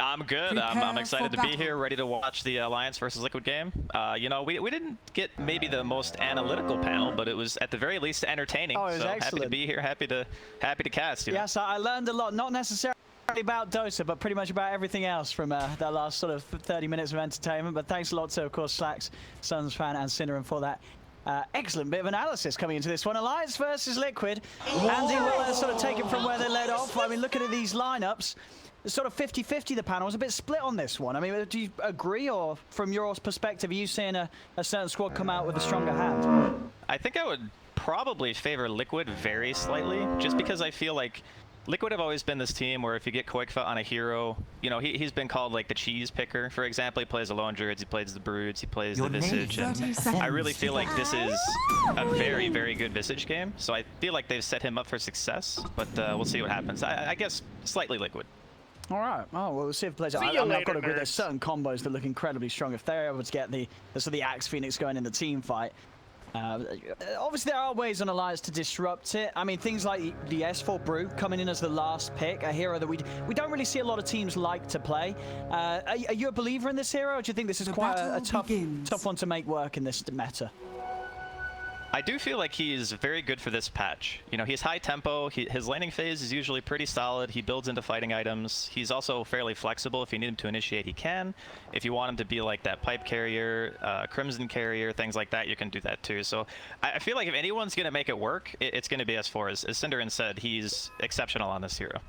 I'm good. I'm excited to be here, ready to watch the Alliance versus Liquid game. You know, we didn't get maybe the most analytical panel, but it was at the very least entertaining. Oh, it was so excellent. Happy to be here. Happy to cast. You know? Yes, I learned a lot. Not necessarily about Dota, but pretty much about everything else from that last sort of 30 minutes of entertainment. But thanks a lot to, of course, Slacks, Suns fan, and Cinnamon for that. Excellent bit of analysis coming into this one. Alliance versus Liquid. Andy will sort of take it from where they led off. I mean, looking at these lineups, it's sort of 50-50. The panel was a bit split on this one. I mean, do you agree, or from your perspective, are you seeing a certain squad come out with a stronger hand? I think I would probably favor Liquid very slightly, just because I feel like Liquid have always been this team where if you get Koikfa on a hero, you know, he's been called like the cheese picker. For example, he plays the Lone Druids, he plays the Broods, he plays the Visage, and I really feel like this is a very, very good Visage game. So I feel like they've set him up for success, but we'll see what happens. I guess slightly Liquid. All right. Oh, well, we'll see if it plays out. I mean, I've got to agree, there's certain combos that look incredibly strong. If they're able to get the sort of the Axe Phoenix going in the team fight, obviously there are ways on Alliance to disrupt it. I mean, things like the S4 Brew coming in as the last pick, a hero that we don't really see a lot of teams like to play. Are you a believer in this hero, or do you think this is quite a tough one to make work in this meta? I do feel like he's very good for this patch. You know, he's high tempo, his laning phase is usually pretty solid, he builds into fighting items, he's also fairly flexible. If you need him to initiate, he can. If you want him to be like that pipe carrier, crimson carrier, things like that, you can do that too. So I feel like if anyone's going to make it work, it's going to be S4. As Cinderin said, he's exceptional on this hero.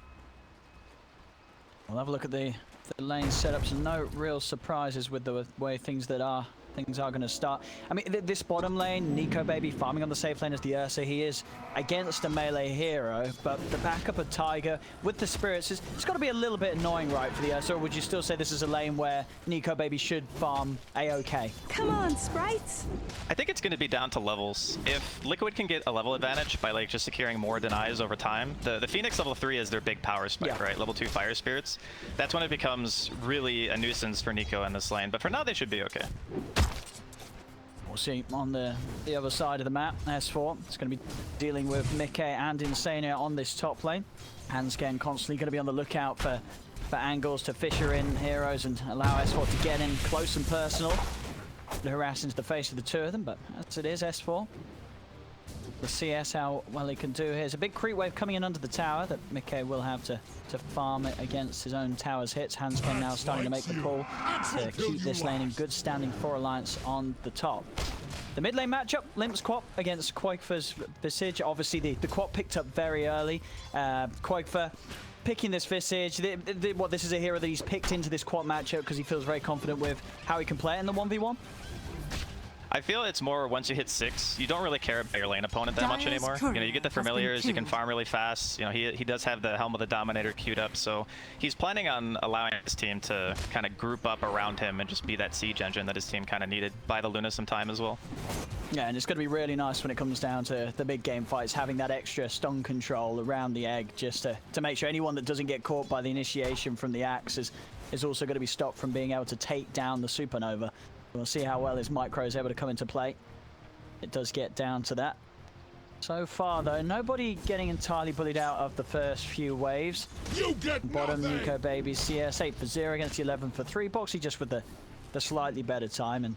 We'll have a look at the lane setups, and no real surprises with the way things are going to start. I mean, this bottom lane, Nico Baby farming on the safe lane as the Ursa. He is against a melee hero, but the backup of Tiger with the Spirits, it's got to be a little bit annoying, right, for the Ursa? Or would you still say this is a lane where Nico Baby should farm A-OK? Come on, sprites! I think it's going to be down to levels. If Liquid can get a level advantage by like just securing more denies over time, the Phoenix level 3 is their big power spike, right? Level 2 Fire Spirits. That's when it becomes really a nuisance for Nico in this lane, but for now they should be okay. We'll see on the other side of the map. S4 it's going to be dealing with Mickey and Insania on this top lane. Hansken constantly going to be on the lookout for angles to fisher in heroes and allow S4 to get in close and personal. To harass into the face of the two of them, but as it is, S4. The CS, how well he can do here. There's a big creep wave coming in under the tower that Mickey will have to farm it against his own tower's hits. Hansken now starting to make the pull to keep this lane in good standing for Alliance on the top. The mid lane matchup, Limp's Quap against Koikfa's Visage. Obviously the Quap picked up very early. Koikfa picking this Visage. This is a hero that he's picked into this Quap matchup because he feels very confident with how he can play it in the 1v1. I feel it's more once you hit 6, you don't really care about your lane opponent that much anymore. You know, you get the familiars, you can farm really fast. You know, he does have the Helm of the Dominator queued up, so he's planning on allowing his team to kind of group up around him and just be that siege engine that his team kind of needed by the Luna some time as well. Yeah, and it's going to be really nice when it comes down to the big game fights, having that extra stun control around the egg just to make sure anyone that doesn't get caught by the initiation from the axe is also going to be stopped from being able to take down the Supernova. We'll see how well his micro is able to come into play. It does get down to that. So far, though, nobody getting entirely bullied out of the first few waves. Bottom, Nico Baby, CS 8 for 0 against the 11 for 3. Boxy just with the slightly better time.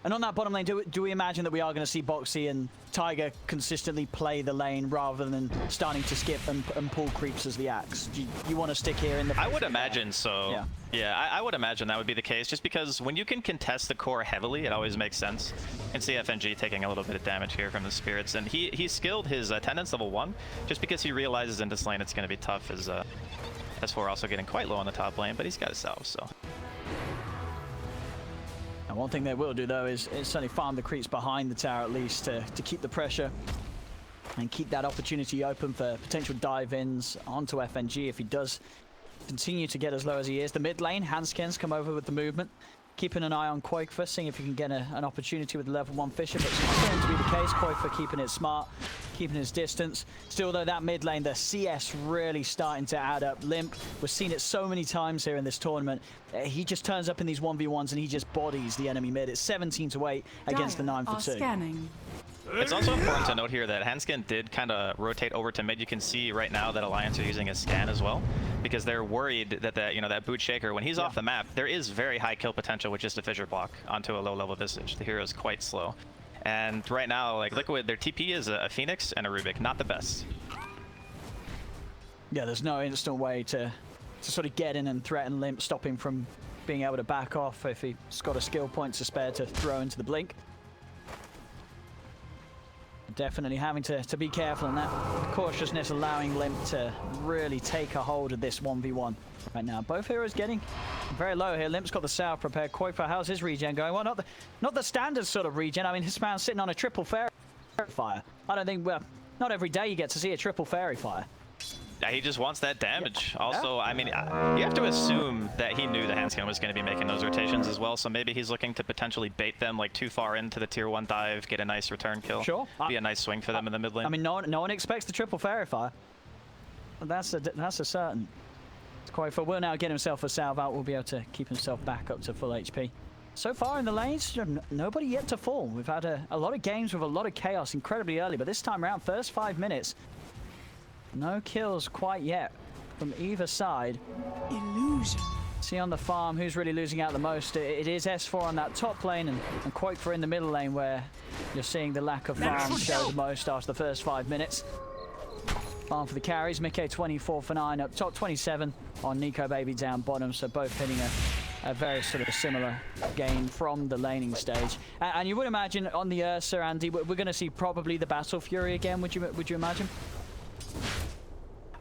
And on that bottom lane, do we imagine that we are going to see Boxy and Tiger consistently play the lane rather than starting to skip and pull creeps as the axe? Do you want to stick here in the... I would imagine so. Yeah, I would imagine that would be the case, just because when you can contest the core heavily, it always makes sense. You can see FNG taking a little bit of damage here from the Spirits, and he skilled his attendance level 1 just because he realizes in this lane it's going to be tough, as S4 also getting quite low on the top lane, but he's got a salve, so... And one thing they will do, though, is certainly farm the creeps behind the tower at least to keep the pressure and keep that opportunity open for potential dive-ins onto FNG if he does continue to get as low as he is. The mid lane, Hansken's come over with the movement, keeping an eye on Koikfa, seeing if he can get an opportunity with the level 1 Fisher, but it's not going to be the case. Koikfa keeping it smart, keeping his distance. Still, though, that mid lane, the CS really starting to add up. Limp, we've seen it so many times here in this tournament. He just turns up in these 1v1s and he just bodies the enemy mid. It's 17 to 8 against the 9 for 2. Scanning. It's also important to note here that Hanskin did kind of rotate over to mid. You can see right now that Alliance are using a scan as well, because they're worried that that boot shaker, when he's off the map, there is very high kill potential with just a fissure block onto a low level Visage. The hero is quite slow. And right now, like Liquid, their TP is a Phoenix and a Rubik, not the best. Yeah, there's no instant way to sort of get in and threaten Limp, stop him from being able to back off if he's got a skill point to spare to throw into the blink. Definitely having to be careful, and that cautiousness allowing Limp to really take a hold of this 1v1 right now. Both heroes getting very low here. Limp's got the Sow prepared. Koifa, how's his regen going? Well, not the standard sort of regen. I mean, his man's sitting on a triple fairy fire. I don't think, well, not every day you get to see a triple fairy fire. Yeah, he just wants that damage. Also, I mean, you have to assume that he knew the Hanskin was going to be making those rotations as well, so maybe he's looking to potentially bait them like too far into the tier 1 dive, get a nice return kill. Sure. Be a nice swing for them in the mid lane. I mean, no one expects the triple fairy fire. That's a certain. Koifa will now get himself a salve out, will be able to keep himself back up to full HP. So far in the lanes, nobody yet to fall. We've had a lot of games with a lot of chaos incredibly early, but this time around, first 5 minutes, no kills quite yet from either side. Illusion. See on the farm who's really losing out the most. It is S4 on that top lane and Koifa in the middle lane, where you're seeing the lack of farm show the most after the first 5 minutes. Farm for the carries. Mickey 24 for 9 up top, 27 on Nico Baby down bottom, so both hitting a very sort of similar game from the laning stage. And you would imagine on the Ursa, Andy, we're going to see probably the Battle Fury again, would you imagine?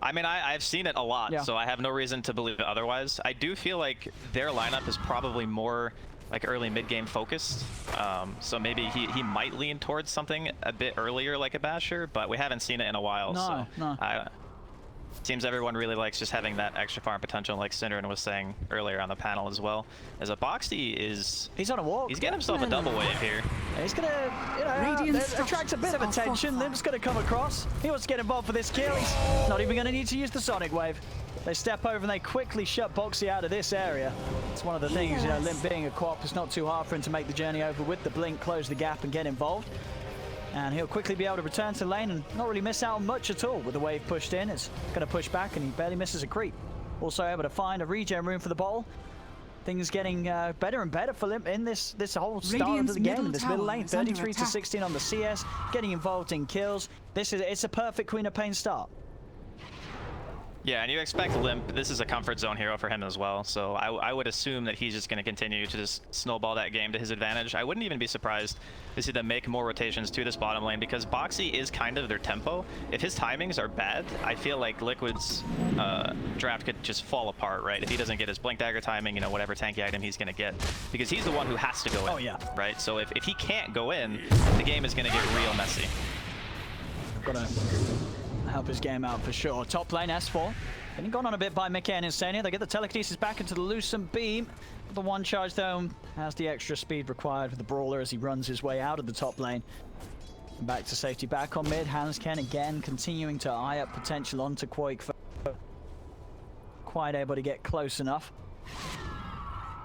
I mean, I've seen it a lot, so I have no reason to believe otherwise. I do feel like their lineup is probably more like early mid-game focused, so maybe he might lean towards something a bit earlier like a Basher, but we haven't seen it in a while. No. Seems everyone really likes just having that extra farm potential, like Synderen was saying earlier on the panel as well. As a Boxy he's on a walk. He's getting himself a double wave here. He's gonna, attract a bit of attention. Limp's gonna come across. He wants to get involved for this kill. He's not even gonna need to use the Sonic Wave. They step over and they quickly shut Boxy out of this area. It's one of the things, Limp being a co-op, it's not too hard for him to make the journey over with the blink, close the gap and get involved. And he'll quickly be able to return to lane and not really miss out on much at all with the wave pushed in. It's going to push back and he barely misses a creep. Also able to find a regen room for the bottle. Things getting better and better for Limp in this whole start of the game, in this middle lane. 33 to 16 on the CS, getting involved in kills. It's a perfect Queen of Pain start. Yeah, and you expect Limp, this is a comfort zone hero for him as well, so I would assume that he's just going to continue to just snowball that game to his advantage. I wouldn't even be surprised to see them make more rotations to this bottom lane, because Boxy is kind of their tempo. If his timings are bad, I feel like Liquid's draft could just fall apart, right? If he doesn't get his Blink Dagger timing, whatever tanky item he's going to get, because he's the one who has to go in, right? So if he can't go in, the game is going to get real messy. Gotta help his game out for sure. Top lane S4 getting gone on a bit by Mickey and Insania. They get the telekinesis back into the Lucent Beam. The one charge though has the extra speed required for the Brawler as he runs his way out of the top lane. Back to safety, back on mid. Hansken again continuing to eye up potential onto Quake. Quite able to get close enough.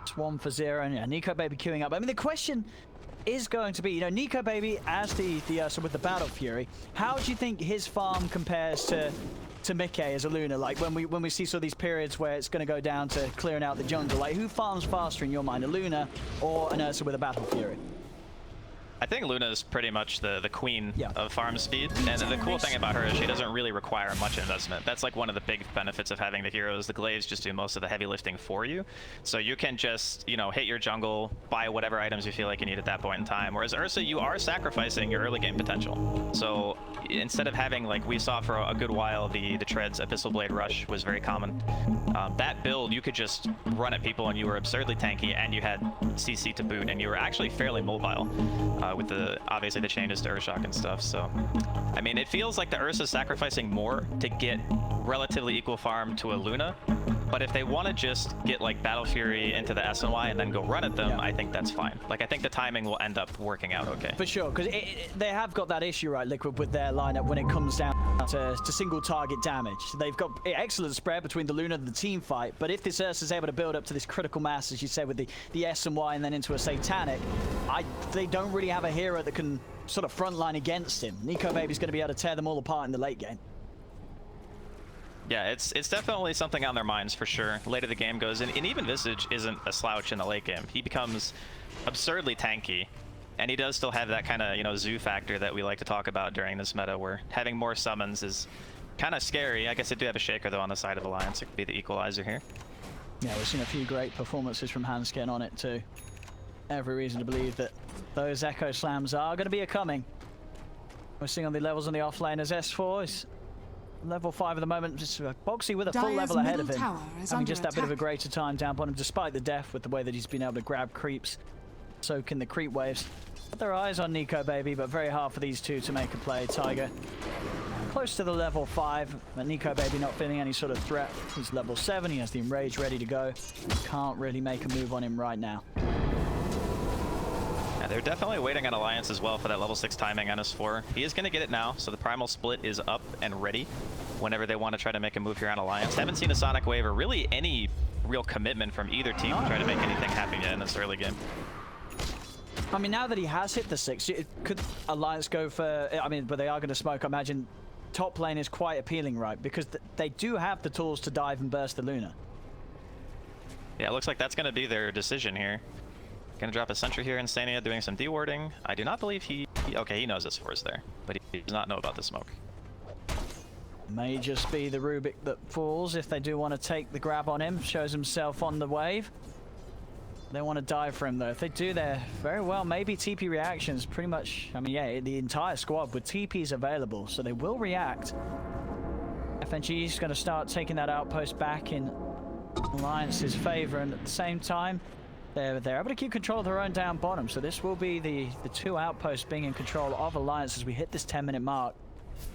It's 1 for 0 and Nico Baby queuing up. I mean, the question is going to be, Nico Baby as the Ursa with the Battle Fury. How do you think his farm compares to Mickey as a Luna? Like when we see sort of these periods where it's going to go down to clearing out the jungle, like who farms faster in your mind, a Luna or an Ursa with a Battle Fury? I think Luna is pretty much the queen of farm speed, and the cool thing about her is she doesn't really require much investment. That's like one of the big benefits of having the heroes. The glaives just do most of the heavy lifting for you, so you can just hit your jungle, buy whatever items you feel like you need at that point in time. Whereas Ursa, you are sacrificing your early game potential. So instead of having, like we saw for a good while, the Treads Abyssal Blade Rush was very common. That build, you could just run at people and you were absurdly tanky, and you had CC to boot, and you were actually fairly mobile. With obviously the changes to Urshock and stuff. So I mean, it feels like the Ursa's sacrificing more to get relatively equal farm to a Luna, But if they want to just get like Battle Fury into the SNY and then go run at them, I think that's fine. Like I think the timing will end up working out okay. For sure, because they have got that issue, right, Liquid, with their lineup when it comes down to single target damage. They've got excellent spread between the Luna and the team fight, but if this Ursa is able to build up to this critical mass, as you said, with the S and Y and then into a Satanic, they don't really have a hero that can sort of frontline against him. Nico Baby's going to be able to tear them all apart in the late game. Yeah, it's definitely something on their minds for sure. The later the game goes, and even Visage isn't a slouch in the late game. He becomes absurdly tanky, and he does still have that kind of, you know, zoo factor that we like to talk about during this meta, where having more summons is kind of scary. I guess they do have a Shaker though on the side of Alliance. It could be the equalizer here. Yeah, we've seen a few great performances from Hansken on it too. Every reason to believe that those Echo Slams are going to be coming. We're seeing on the levels on the offlane as S4 is level 5 at the moment, just Boxy with a full level ahead of him, having just that bit of a greater time down on him, despite the death with the way that he's been able to grab creeps, soak in the creep waves. Got their eyes on Nico Baby, but very hard for these two to make a play. Tiger close to the level 5, but Nico Baby not feeling any sort of threat. He's level 7, he has the Enrage ready to go. Can't really make a move on him right now. Yeah, they're definitely waiting on Alliance as well for that level 6 timing on S4. He is going to get it now, so the Primal Split is up and ready whenever they want to try to make a move here on Alliance. Haven't seen a Sonic Wave or really any real commitment from either team to try to make anything happen yet in this early game. I mean, now that he has hit the 6, could Alliance go for... I mean, but they are going to smoke. I imagine top lane is quite appealing, right? Because they do have the tools to dive and burst the Luna. Yeah, it looks like that's going to be their decision here. Gonna drop a sentry here, Insania doing some dewarding. I do not believe okay, he knows S4 is there, but he does not know about the smoke. May just be the Rubik that falls if they do want to take the grab on him. Shows himself on the wave. They want to dive for him though. If they do, they're very well. Maybe TP reactions pretty much, I mean, yeah, the entire squad with TPs available, so they will react. FNG is going to start taking that outpost back in Alliance's favor, and at the same time, they're able to keep control of their own down bottom, so this will be the two outposts being in control of Alliance as we hit this 10-minute mark.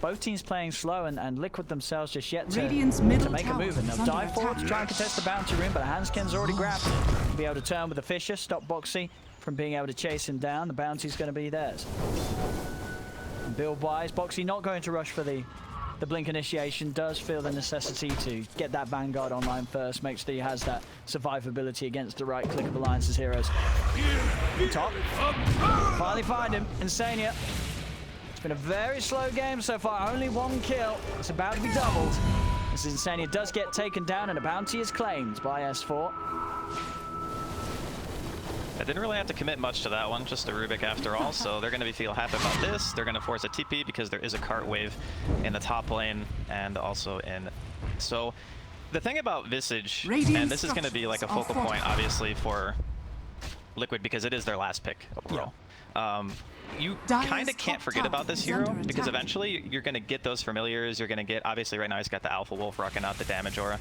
Both teams playing slow, and Liquid themselves just yet to make a move. And they'll dive forward to try and contest the bounty room, but Hansken's already grabbed it. To be able to turn with the Fisher, stop Boxy from being able to chase him down. The bounty's going to be theirs. Build-wise, Boxy not going to rush for the Blink initiation, does feel the necessity to get that Vanguard online first, make sure that he has that survivability against the right click of Alliance's heroes. Top. Finally find him, Insania. It's been a very slow game so far, only 1 kill. It's about to be doubled. This is Insania does get taken down and a bounty is claimed by S4. I didn't really have to commit much to that one, just a Rubik after all, so they're going to feel happy about this. They're going to force a TP because there is a cart wave in the top lane and also in... So the thing about Visage, and this is going to be like a focal point obviously for Liquid because it is their last pick overall. You kind of can't forget about this hero because eventually you're going to get those familiars, you're going to get, obviously right now he's got the Alpha Wolf rocking out the damage aura.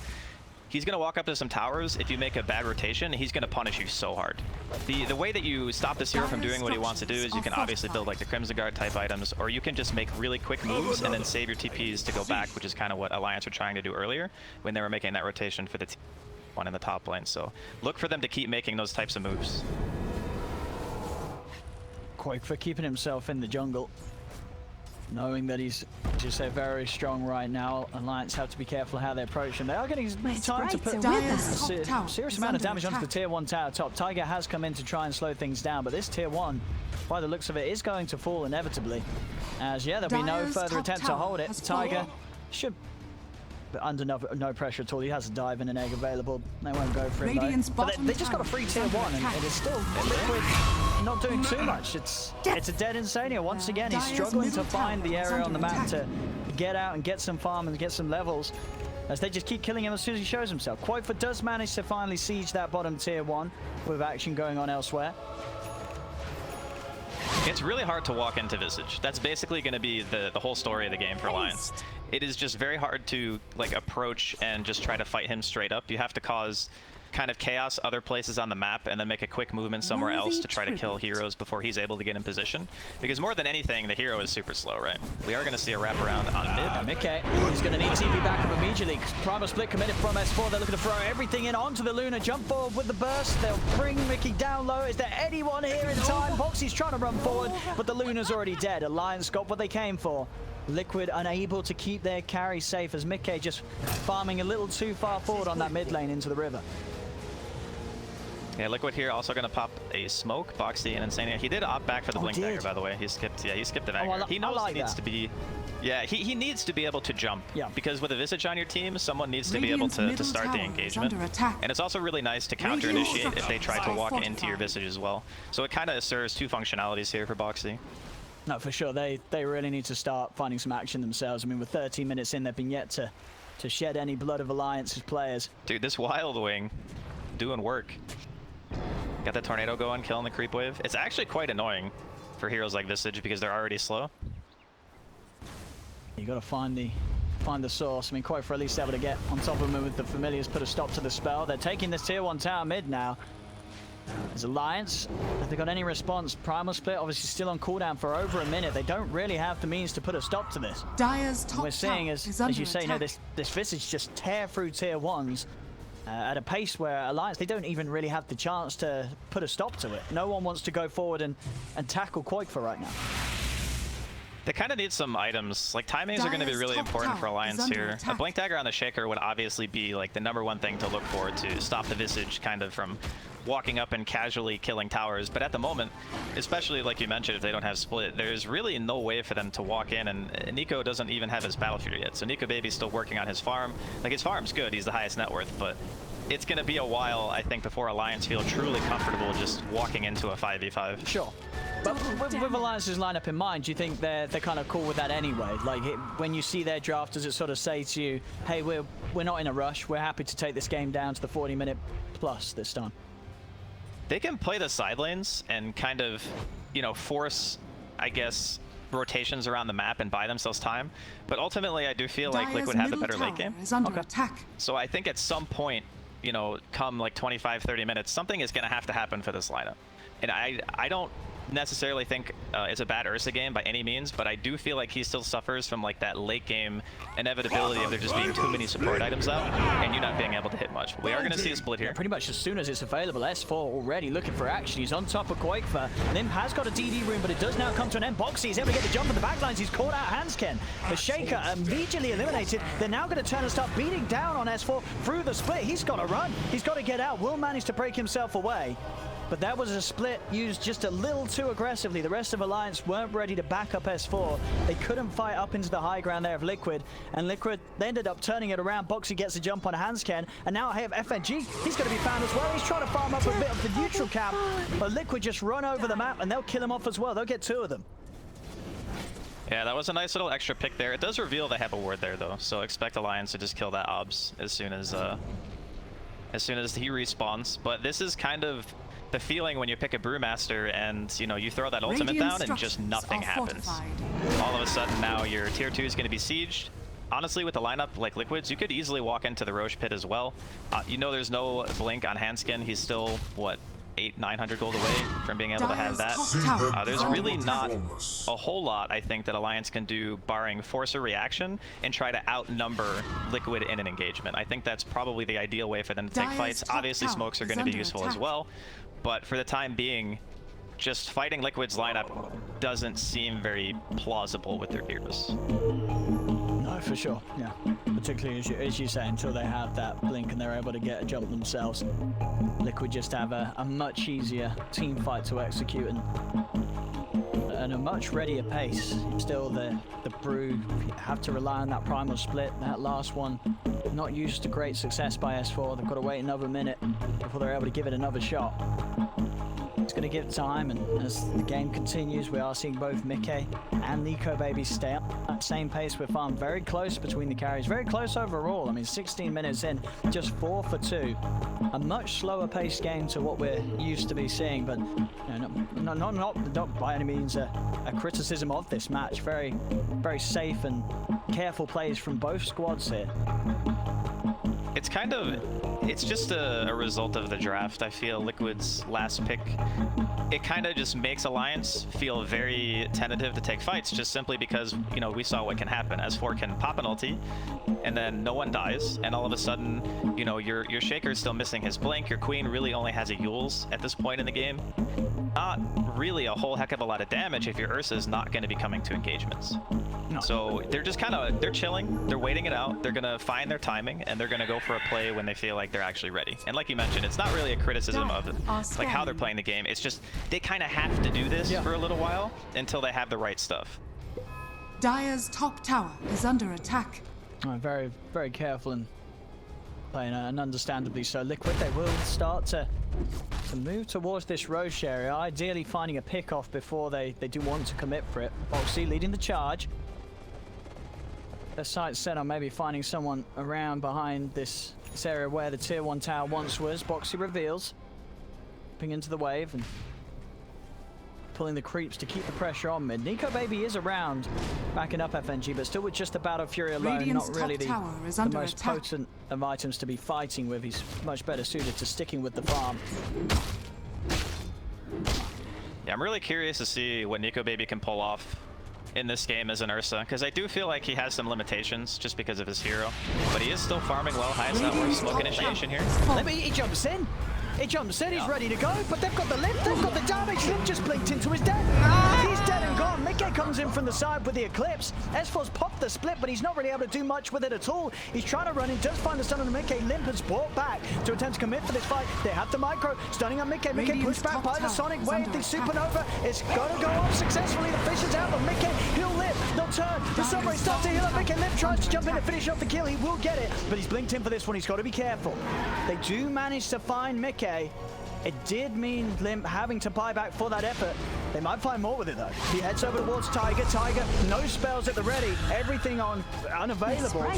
He's going to walk up to some towers. If you make a bad rotation, he's going to punish you so hard. The way that you stop this hero from doing what he wants to do is you can obviously build like the Crimson Guard type items, or you can just make really quick moves and then save your TPs to go back, which is kind of what Alliance were trying to do earlier when they were making that rotation for the one in the top lane. So look for them to keep making those types of moves. Quake for keeping himself in the jungle, knowing that he's just very strong right now. Alliance have to be careful how they approach him. They are getting time to put a serious amount of damage onto the tier 1 tower top. Tiger has come in to try and slow things down, but this tier 1, by the looks of it, is going to fall inevitably. As yeah, there'll be no further attempt to hold it. Tiger should under no pressure at all. He has a dive and an egg available. They won't go for him though. But they just got a free tier 1 and it is still Liquid not doing too much. It's a dead Insania. Once again, he's struggling to find the area on the map to get out and get some farm and get some levels as they just keep killing him as soon as he shows himself. Quoifer does manage to finally siege that bottom tier 1 with action going on elsewhere. It's really hard to walk into Visage. That's basically going to be the whole story of the game for Alliance. It is just very hard to like approach and just try to fight him straight up. You have to cause kind of chaos other places on the map and then make a quick movement somewhere else to try to kill heroes before he's able to get in position. Because more than anything, the hero is super slow, right? We are going to see a wraparound on mid. Mickey, he's going to need TP backup immediately. Primal split committed from S4. They're looking to throw everything in onto the Luna. Jump forward with the burst. They'll bring Mickey down low. Is there anyone here in time? Boxy's trying to run forward, but the Luna's already dead. Alliance got what they came for. Liquid unable to keep their carry safe as Mickey just farming a little too far forward on that mid lane into the river. Yeah, Liquid here also going to pop a smoke. Boxy and Insania. He did opt back for the Blink Dagger, by the way. He skipped the Vanguard. He knows he needs to be... Yeah, he needs to be able to jump. Yeah. Because with a Visage on your team, someone needs to be able to start the engagement. And it's also really nice to counter-initiate if they try to walk into your Visage as well. So it kind of serves two functionalities here for Boxy. No, for sure. They really need to start finding some action themselves. I mean, with 13 minutes in, they've been yet to shed any blood of Alliance's players. Dude, this Wild Wing doing work. Got the tornado going, killing the creep wave. It's actually quite annoying for heroes like Visage because they're already slow. You got to find the source. I mean, quite for at least able to get on top of them with the familiars, put a stop to the spell. They're taking this tier 1 tower mid now. As Alliance, have they got any response? Primal split obviously still on cooldown for over a minute. They don't really have the means to put a stop to this. Dire's top we're seeing, as you say, this Visage just tear through tier 1s at a pace where Alliance, they don't even really have the chance to put a stop to it. No one wants to go forward and tackle Quake right now. They kind of need some items. Like, timings are going to be really important for Alliance here. A Blink Dagger on the Shaker would obviously be like the #1 thing to look for to stop the Visage kind of from walking up and casually killing towers. But at the moment, especially like you mentioned, if they don't have split, there's really no way for them to walk in, and Nico doesn't even have his battle shooter yet. So Nico Baby's still working on his farm. Like, his farm's good, he's the highest net worth, but it's going to be a while, I think, before Alliance feel truly comfortable just walking into a 5v5. Sure. But with Alliance's lineup in mind, do you think they're kind of cool with that anyway? Like, when you see their draft, does it sort of say to you, hey, we're not in a rush, we're happy to take this game down to the 40-minute plus this time? They can play the side lanes and kind of, you know, force, I guess, rotations around the map and buy themselves time. But ultimately, I do feel like Liquid have the better late game. So I think at some point, you know, come like 25, 30 minutes, something is going to happen for this lineup. And I don't necessarily think it's a bad Ursa game by any means, but I do feel like he still suffers from like that late game inevitability of there just being too many support items out and you not being able to hit much. We are going to see a split here. Yeah, pretty much as soon as it's available. S4 already looking for action. He's on top of Quakefer. Limp has got a DD room, but it does now come to an end. Boxy is able to get the jump on the backlines. He's caught out Hansken. The Shaker immediately eliminated. They're now going to turn and start beating down on S4 through the split. He's got to run. He's got to get out. Will manage to break himself away. But that was a split used just a little too aggressively. The rest of Alliance weren't ready to back up S4. They couldn't fight up into the high ground there of Liquid. And Liquid, they ended up turning it around. Boxy gets a jump on Hansken. And now I have FNG. He's going to be found as well. He's trying to farm up a bit of the neutral camp. But Liquid just run over the map and they'll kill him off as well. They'll get 2 of them. Yeah, that was a nice little extra pick there. It does reveal they have a ward there, though. So expect Alliance to just kill that Obs as soon as he respawns. But this is kind of the feeling when you pick a Brewmaster and, you know, you throw that ultimate down and just nothing happens. All of a sudden now your tier 2 is going to be sieged. Honestly, with a lineup like Liquid's, you could easily walk into the Roche pit as well. You know, there's no blink on Hansken. He's still, what, 800-900 gold away from being able to have that. There's really not a whole lot, I think, that Alliance can do barring force a reaction and try to outnumber Liquid in an engagement. I think that's probably the ideal way for them to take fights. Obviously, smokes are going to be useful as well, but for the time being, just fighting Liquid's lineup doesn't seem very plausible with their heroes. No, for sure, yeah. Particularly as you say, until they have that blink and they're able to get a jump themselves. Liquid just have a much easier team fight to execute and a much readier pace. Still, the Brew have to rely on that primal split. That last one, not used to great success by S4. They've got to wait another minute before they're able to give it another shot. It's going to give time, and as the game continues, we are seeing both Mickey and Nico Baby stay up at that same pace. We're farmed very close between the carries, very close overall. I mean, 16 minutes in, just 4 for 2. A much slower paced game to what we're used to be seeing, but you know, not by any means a criticism of this match. Very, very safe and careful plays from both squads here. It's kind of it's just a result of the draft. I feel Liquid's last pick, it kind of just makes Alliance feel very tentative to take fights, just simply because, you know, we saw what can happen. S4 can pop an ulti, and then no one dies, and all of a sudden, you know, your Shaker's still missing his blink, your Queen really only has a Yules at this point in the game. Not really a whole heck of a lot of damage if your Ursa's not going to be coming to engagements. No. So they're just kind of, they're chilling, they're waiting it out, they're going to find their timing, and they're going to go for a play when they feel like they're actually ready. And like you mentioned, it's not really a criticism of like how they're playing the game, it's just they kind of have to do this for a little while until they have the right stuff. Dire's top tower is under attack. Very, very careful and playing, and understandably so. Liquid, they will start to move towards this Roche area, ideally finding a pick off before they do want to commit for it. Boxy leading the charge. Their sights set on maybe finding someone around behind this area where the tier 1 tower once was. Boxy reveals, ping into the wave and pulling the creeps to keep the pressure on mid. Nico Baby is around, backing up FNG, but still with just a Battle Fury alone, Radiant's not really the most attack. potent of items to be fighting with. He's much better suited to sticking with the farm. Yeah, I'm really curious to see what Nico Baby can pull off in this game as an Ursa, because I do feel like he has some limitations just because of his hero, but he is still farming well. Highest net worth smoke initiation here. He jumps in. He jumps in, he's ready to go, but they've got the lift, they've got the damage. Limp just blinked into his death. He's dead and gone. Mickey comes in from the side with the Eclipse. S4's popped the split, but he's not really able to do much with it at all. He's trying to run in, does find the stun on Mickey. Limp has brought back to attempt to commit for this fight. They have the micro, stunning on Mickey. Mickey pushed back by the Sonic Wave, the Supernova. It's got to go off successfully. The fish is out, but Mickey, he'll live, they'll turn. The Sunray starts to heal up Mickey. Limp tries to jump in and finish off the kill. He will get it, but he's blinked in for this one. He's got to be careful. They do manage to find Mickey. It did mean Limp having to buy back for that effort. They might find more with it though. He heads over towards Tiger. Tiger, no spells at the ready. Everything unavailable.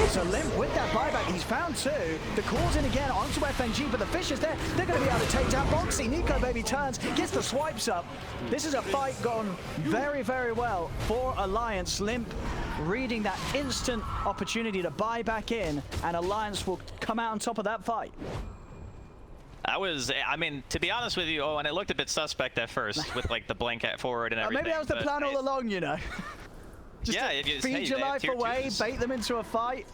So Limp with that buyback, he's found two. The call's in again onto FNG, but the fish is there. They're going to be able to take down Boxy. Nico Baby turns, gets the swipes up. This is a fight gone very, very well for Alliance. Limp reading that instant opportunity to buy back in, and Alliance will come out on top of that fight. I mean, to be honest with you, and it looked a bit suspect at first with like the blink at forward and everything. Maybe that was the plan all along, you know. Just feed your life away, bait them into a fight.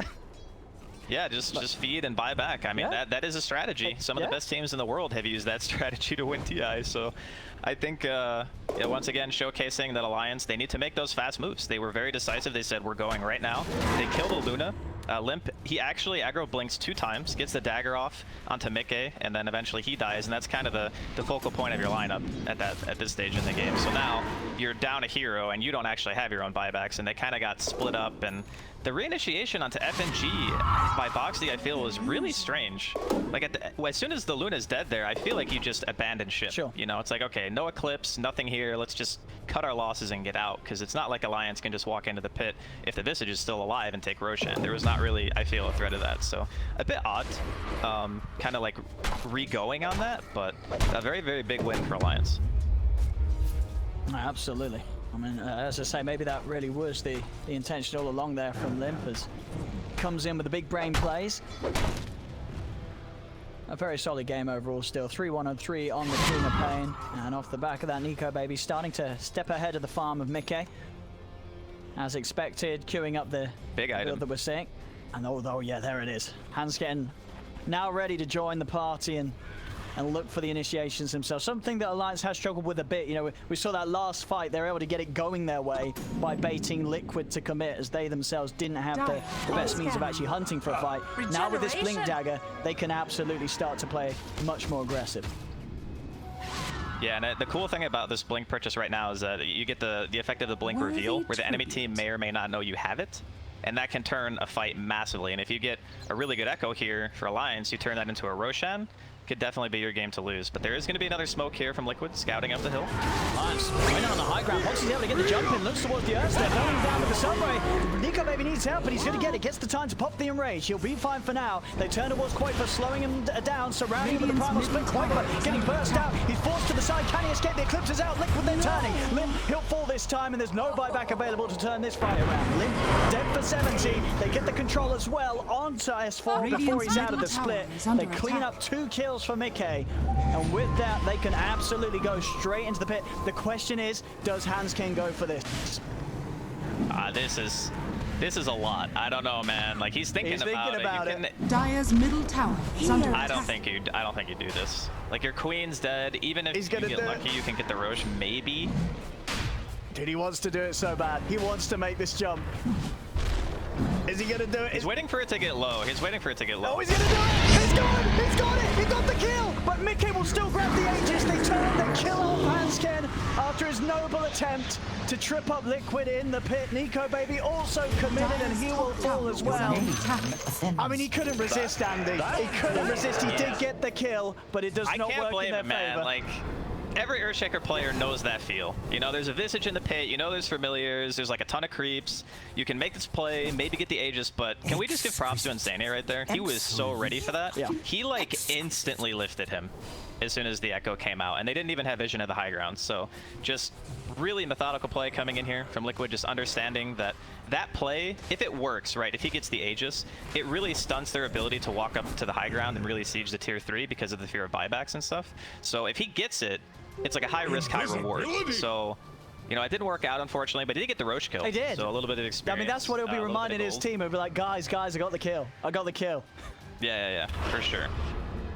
Yeah, just feed and buy back. I mean, that is a strategy. Some of the best teams in the world have used that strategy to win TI. So I think, once again, showcasing that Alliance, they need to make those fast moves. They were very decisive. They said, we're going right now. They killed a Luna. Limp, he actually aggro blinks 2 times, gets the dagger off onto Mickey, and then eventually he dies, and that's kind of the focal point of your lineup at this stage in the game. So now you're down a hero, and you don't actually have your own buybacks, and they kind of got split up, and the reinitiation onto FNG by Boxy, I feel, was really strange. Like, as soon as the Luna's dead there, I feel like you just abandon ship. Sure. You know, it's like, okay, no Eclipse, nothing here, let's just cut our losses and get out, because it's not like Alliance can just walk into the pit if the Visage is still alive and take Roshan. There was not really, I feel, a threat of that, so a bit odd, kind of like re-going on that, but a very, very big win for Alliance. Absolutely. I mean, as I say, maybe that really was the intention all along there from Limp, as comes in with the big brain plays. A very solid game overall still. 3-1-3 on the Queen of Pain. And off the back of that, Nico Baby starting to step ahead of the farm of Mickey. As expected, queuing up the big item that we're seeing. And oh yeah, there it is. Hans getting now ready to join the party and look for the initiations themselves. Something that Alliance has struggled with a bit. You know, we saw that last fight, they were able to get it going their way by baiting Liquid to commit, as they themselves didn't have the best means of actually hunting for a fight. Now with this Blink Dagger, they can absolutely start to play much more aggressive. Yeah, and the cool thing about this Blink purchase right now is that you get the effect of the Blink reveal, where the enemy team may or may not know you have it. And that can turn a fight massively. And if you get a really good Echo here for Alliance, you turn that into a Roshan, could definitely be your game to lose. But there is going to be another smoke here from Liquid, scouting up the hill. Nice. Winning on the high ground. Boxy's able to get the jump in, looks towards the Earth step, running down with the Subway. Nico Baby needs help, but he's going to get it. Gets the time to pop the Enrage. He'll be fine for now. They turn towards Quaker, slowing him down, surrounding him with the Primal Split. Quaker getting burst out. He's forced to the side. Can he escape? The Eclipse is out. Liquid then turning. Lim, he'll fall this time, and there's no buyback available to turn this fight around. Lim dead for 70. They get the control as well onto S4 before he's out of the split. They clean up 2 kills for Mickey, and with that, they can absolutely go straight into the pit. The question is, does Hanskin go for this? This is a lot. I don't know, man. Like he's thinking about it. Dire's middle tower is under attack. I don't think you do this. Like your queen's dead. Even if you get lucky, you can get the Roche, maybe. Dude, he wants to do it so bad. He wants to make this jump. Is he gonna do it? He's waiting for it to get low. He's waiting for it to get low. Oh, he's gonna do it! He's got it! He's got it! He got the kill! But Mickey will still grab the Aegis. They turn, they kill off Hanskin after his noble attempt to trip up Liquid in the pit. Nico Baby also committed, and he will fall as well. I mean, he couldn't resist, Andy. He couldn't resist. He did get the kill, but it does not work in their favor. Like, every Earthshaker player knows that feel. You know, there's a Visage in the pit, you know there's familiars, there's like a ton of creeps. You can make this play, maybe get the Aegis, but can we just give props to Insania right there? He was so ready for that. Yeah. He like instantly lifted him as soon as the Echo came out, and they didn't even have vision of the high ground. So just really methodical play coming in here from Liquid, just understanding that that play, if it works, right, if he gets the Aegis, it really stunts their ability to walk up to the high ground and really siege the tier 3 because of the fear of buybacks and stuff. So if he gets it, it's like a high risk, high reward. So, you know, it didn't work out, unfortunately, but he did get the Roche kill. He did. So a little bit of experience. I mean, that's what he'll be reminding his team. He'll be like, guys, I got the kill. I got the kill. Yeah, for sure.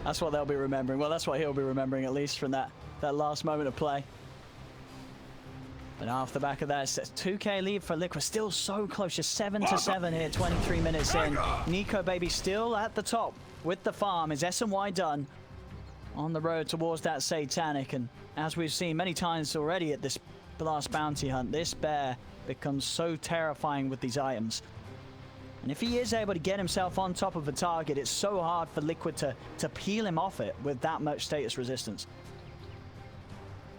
That's what they'll be remembering. Well, that's what he'll be remembering, at least from that last moment of play. And off the back of that, it's a 2K lead for Liquid. Still so close, just 7-7 here, 23 minutes in. Nico Baby still at the top with the farm. Is SNY done? On the road towards that Satanic, and as we've seen many times already at this BLAST Bounty Hunt, this bear becomes so terrifying with these items. And if he is able to get himself on top of a target, it's so hard for Liquid to peel him off it with that much status resistance.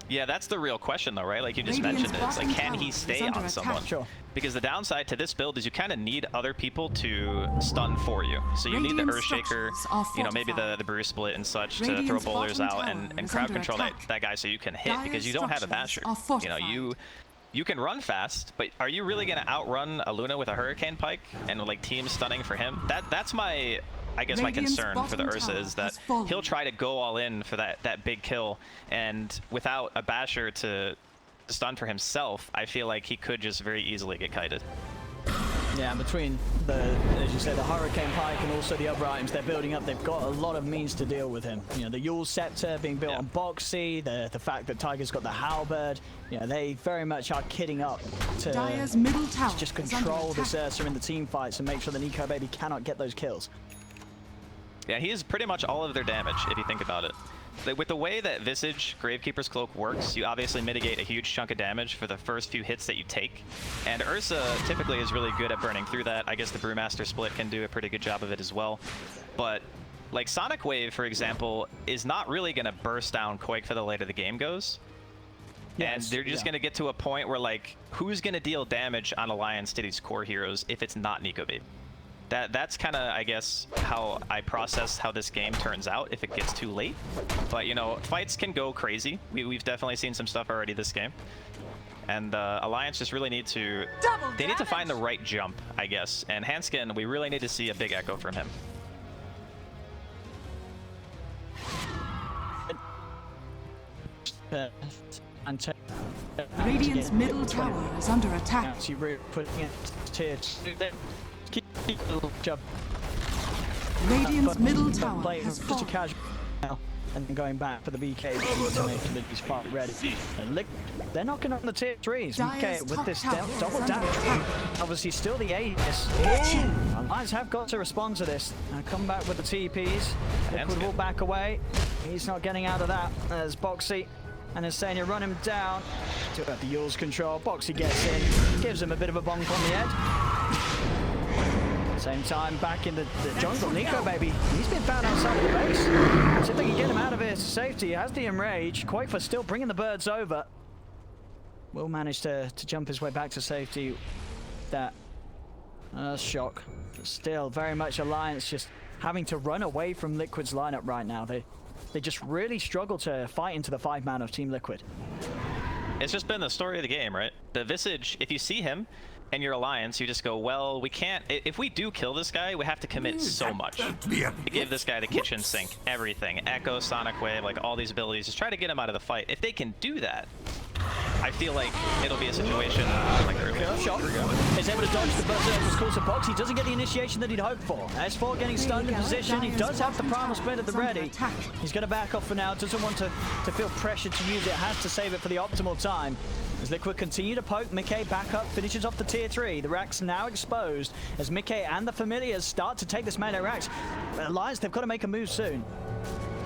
Yeah, that's the real question though, right? Like you just mentioned it. It's like, can he stay on someone? Sure. Because the downside to this build is you kind of need other people to stun for you. So you need the Earthshaker, you know, maybe the Brew Split and such to throw bowlers out and crowd control that guy so you can hit, because you don't have a basher. You know, you can run fast, but are you really going to outrun a Luna with a Hurricane Pike and like team stunning for him? That's my... I guess my concern for the Ursa is that he'll try to go all in for that big kill, and without a basher to stun for himself, I feel like he could just very easily get kited. Yeah, between as you say, the Hurricane Pike and also the other items they're building up, they've got a lot of means to deal with him. You know, the Yule Scepter being built on Boxy, the fact that Tiger's got the Halberd, you know, they very much are kidding up to Dire's middle tower just control this Ursa in the team fights and make sure that Nico Baby cannot get those kills. Yeah, he is pretty much all of their damage, if you think about it. With the way that Visage Gravekeeper's Cloak works, you obviously mitigate a huge chunk of damage for the first few hits that you take. And Ursa typically is really good at burning through that. I guess the Brewmaster Split can do a pretty good job of it as well. But like Sonic Wave, for example, is not really going to burst down Quake for the later the game goes. And they're just going to get to a point where, like, who's going to deal damage on Alliance to these core heroes if it's not Nico Baby? That's kind of, I guess, how I process how this game turns out if it gets too late. But, you know, fights can go crazy. We've definitely seen some stuff already this game. And Alliance just really need to... They need to find the right jump, I guess. And Hanskin, we really need to see a big echo from him. Radiant's middle tower is under attack. Putting it tier 2. Radiant's middle tower has just a fallen. casual now, and then going back for the BK to make sure that he's part ready. And they're knocking on the tier 3s. BK with this double damage. Obviously still the Aegis. Alliance have got to respond to this. And come back with the TPs. Liquid will back away. He's not getting out of that as Boxy and Insania run him down. To the Yule's control. Boxy gets in, gives him a bit of a bonk on the head. Same time, back in the jungle, Nico Baby, he's been found outside of the base. See if they can get him out of here to safety. He has the enrage. Quakefor still bringing the birds over. Will manage to jump his way back to safety. That shock. But still, very much Alliance just having to run away from Liquid's lineup right now. they just really struggle to fight into the 5-man of Team Liquid. It's just been the story of the game, right? The Visage, if you see him and your alliance, you just go, well, we can't, if we do kill this guy, we have to commit so much. We give this guy the kitchen sink, everything, Echo, Sonic Wave, like all these abilities, just try to get him out of the fight. If they can do that, I feel like it'll be a situation like the earlier. Shot. He's able to dodge the Berserker's course of box. He doesn't get the initiation that he'd hoped for. S4 getting stunned in position. He does have the primal split at the ready. He's going to back off for now. Doesn't want to feel pressured to use it. Has to save it for the optimal time. As Liquid continue to poke, Mickey back up, finishes off the tier 3. The racks now exposed as Mickey and the Familiars start to take this melee racks. Alliance, they've got to make a move soon.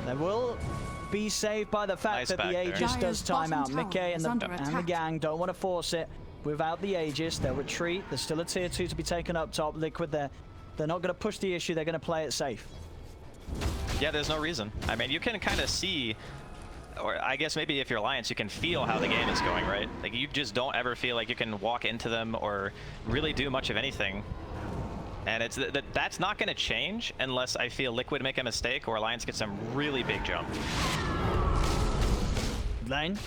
They will be saved by the fact that the Aegis does time out. Mickey and the gang don't want to force it without the Aegis. They'll retreat. There's still a tier 2 to be taken up top. Liquid, they're not going to push the issue. They're going to play it safe. Yeah, there's no reason. I mean, you can kind of see, or I guess maybe if you're Alliance, you can feel how the game is going, right? Like, you just don't ever feel like you can walk into them or really do much of anything. And it's that's not going to change unless I feel Liquid make a mistake or Alliance gets some really big jump. Lane.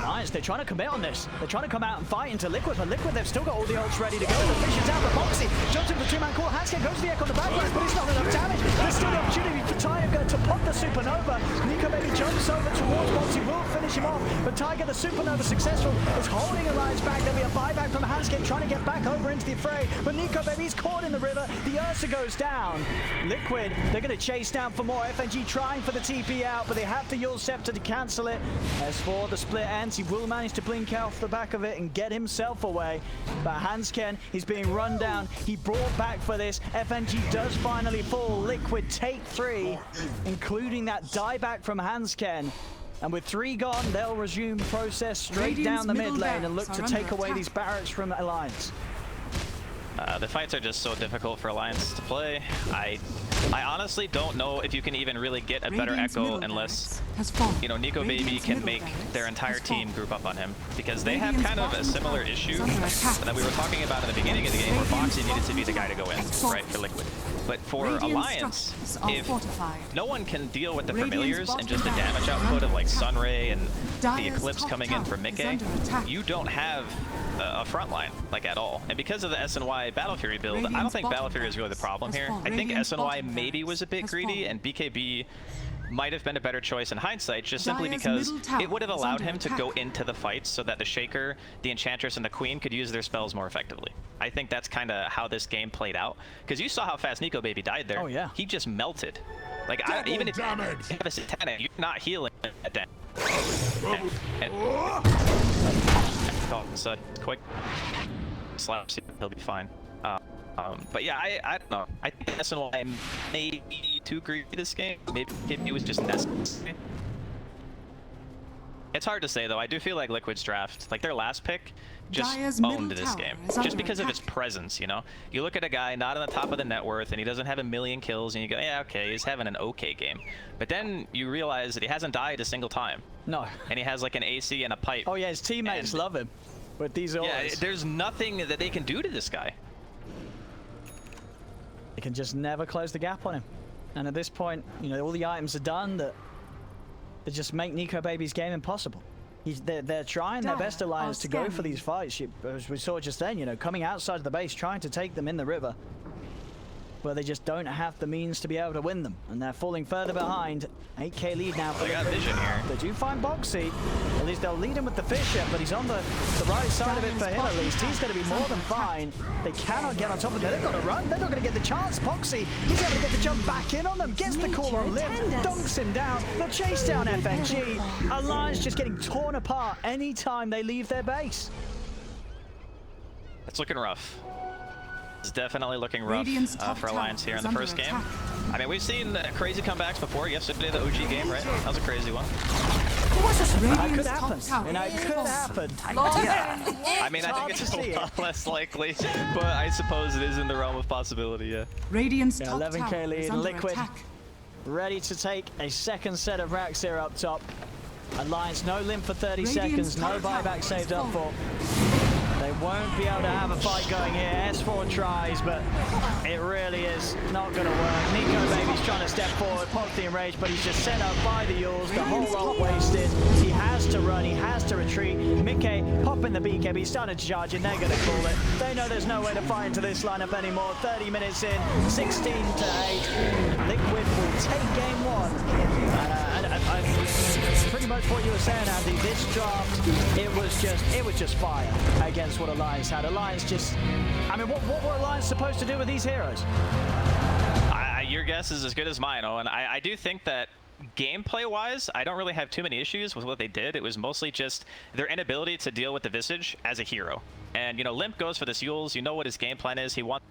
Alliance, they're trying to commit on this. They're trying to come out and fight into Liquid, but Liquid, they've still got all the ults ready to go. The fish is out, but Boxy jumps into the 2-man core. Hanskin goes to the Echo on the backline, but it's not enough damage. There's still the opportunity for Tiger to pop the Supernova. Nico maybe jumps over towards Boxy, will finish him off, but Tiger, the Supernova successful, is holding Alliance back. There'll be a buyback from Hanskin trying to get back over into the fray, but Nico baby's caught in the river. The Ursa goes down. Liquid, they're going to chase down for more. FNG trying for the TP out, but they have to Yule Scepter to cancel it. As for the split ends, he will manage to blink off the back of it and get himself away. But Hansken, he's being run down. He brought back for this. FNG does finally fall. Liquid take 3, including that dieback from Hansken. And with 3 gone, they'll resume process straight down the mid lane and look to take away these barracks from Alliance. The fights are just so difficult for Alliance to play. I honestly don't know if you can even really get a better Echo unless, you know, Nico Baby can make their entire team group up on him, because they have kind of a similar issue that we were talking about in the beginning of the game where Boxy needed to be the guy to go in, right, for Liquid. But for Alliance, if no one can deal with the Familiars and just the damage output of like Sunray and the Eclipse coming in for Mickey, you don't have a front line, like, at all. And because of the SNY Battle Fury build, I don't think Battle Fury is really the problem here. I think SNY maybe was a bit greedy, and BKB might have been a better choice in hindsight, just simply because it would have allowed him to go into the fights so that the Shaker, the Enchantress, and the Queen could use their spells more effectively. I think that's kind of how this game played out, because you saw how fast Nico Baby died there. Oh yeah. He just melted. Like, even if you have a Satanic, you're not healing at that. So quick slaps, he'll be fine. But yeah, I don't know. I think SNY may be too greedy this game. Maybe it was just necessary. It's hard to say though. I do feel like Liquid's draft, like their last pick, just owned this game. Just because of its presence, you know? You look at a guy not on the top of the net worth and he doesn't have a million kills and you go, yeah, okay, he's having an okay game. But then you realize that he hasn't died a single time. No. And he has like an AC and a pipe. Oh yeah, his teammates love him with these orders. Yeah, there's nothing that they can do to this guy. They can just never close the gap on him. And at this point, you know, all the items are done that just make Nico Baby's game impossible. They're trying their best, Alliance, to go for these fights. As we saw just then, you know, coming outside of the base, trying to take them in the river. But they just don't have the means to be able to win them. And they're falling further behind. 8k lead now for They got vision here. They do find Boxy. At least they'll lead him with the Fisher, but he's on the right side of it for him at least. He's going to be more than fine. They cannot get on top of it. They've got to run. They're not going to get the chance. Boxy, he's able to get the jump back in on them. Gets the call on Liv. Dunks him down. They'll chase down FNG. Alliance just getting torn apart anytime they leave their base. It's looking rough. It's definitely looking rough for Alliance here in the first game. I mean, we've seen crazy comebacks before. Yesterday, the OG game, right? That was a crazy one. That could happen. You know, it could happen. I mean, I think it's just a lot less likely, but I suppose it is in the realm of possibility, yeah. Radiant's top 11k tower lead, is under Liquid attack. ready to take a second set of racks here up top. Alliance, no limp for 30 seconds, no buyback saved up for. They won't be able to have a fight going here. S4 tries, but it really is not going to work. Nico Baby's trying to step forward, pop the enrage, but he's just set up by the Yules. The whole lot wasted. He has to run, he has to retreat. Mickey popping the BKB, he's starting to charge and they're going to call it. They know there's no way to fight into this lineup anymore. 30 minutes in, 16 to 8. Liquid will take game one. Pretty much what you were saying, Andy. This draft, it was just fire against what Alliance had. Alliance just, I mean, what were Alliance supposed to do with these heroes? Your guess is as good as mine, Owen. I do think that gameplay-wise, I don't really have too many issues with what they did. It was mostly just their inability to deal with the Visage as a hero. And, you know, Limp goes for this Yules. You know what his game plan is. He wants